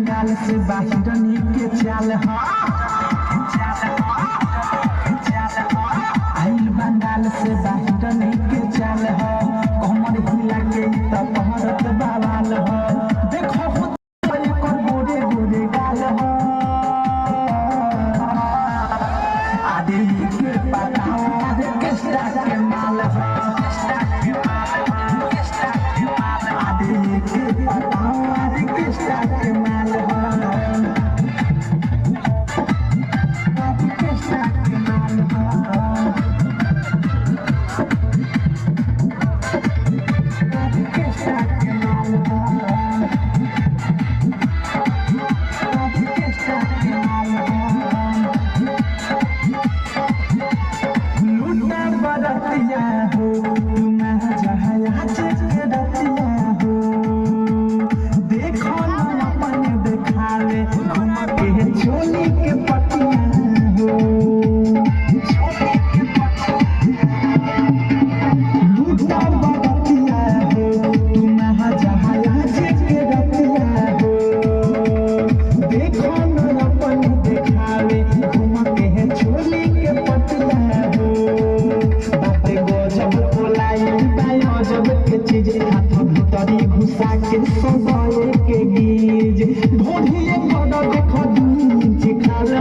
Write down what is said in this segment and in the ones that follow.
बंगाल से बाहिरनी के चाल आइल बंगाल से बाहिरनी के चाल कमर हिला के त पहरत बवाल देखो गोरे गोरे गाल आदि के पटाओ आदि किस्ता के माल आदि के पटाओ आदि किस्ता के माल आदि किस्ता के माल आदि किस्ता के माल आदि किस्ता के माल लूटा बरतिया हो तुम जहाया के रतिया हो देखो ना अपन देखावे घूम के चोली के पटिया हो लूटा बरतिया हो तुम जहाया के रतिया हो देखो ना अपन देखावे घूम के चोली के पटिया हो बापरे गजब बोलाई गजब के चीज हाथ भीतरी घुसा के सजाए के गीज ढोढ़िए बड़ा देखो दूज खाल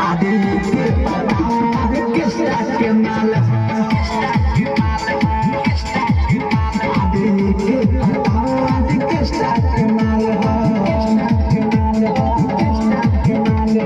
आदि के पटाओ आदि किस्ता के माल आदि के पटाओ आदि किस्ता के माल किस्ता के माल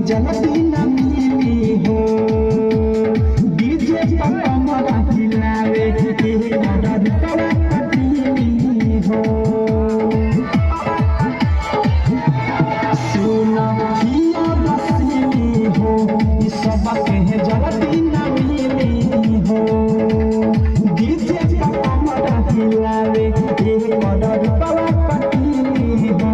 जल्दी न मिली हो डीजे पर कमरा हिलावे के नगर तोरा कटीली हो सुनो हिया बसली हो ई सब के जल्दी न मिली हो डीजे पर कमरा हिलावे के नगर तोरा कटीली हो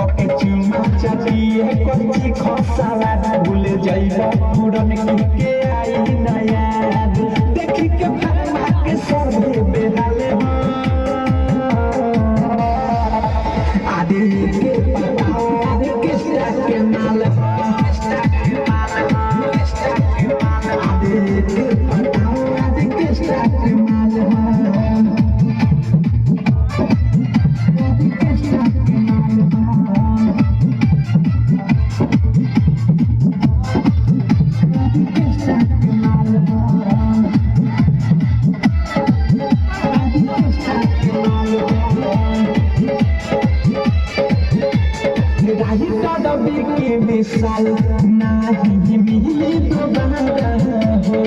ओके चुमा चटिए कोची खसाला भूल जाइबो पुरन के आई नया देखि के फरमा के सर्वे बेहाले हो आदि के पटाओ आदि किस्ता के माल आदि के पटाओ आदि किस्ता के माल आदि किस्ता के माल के मिसाल नाही मिली दोबारा हो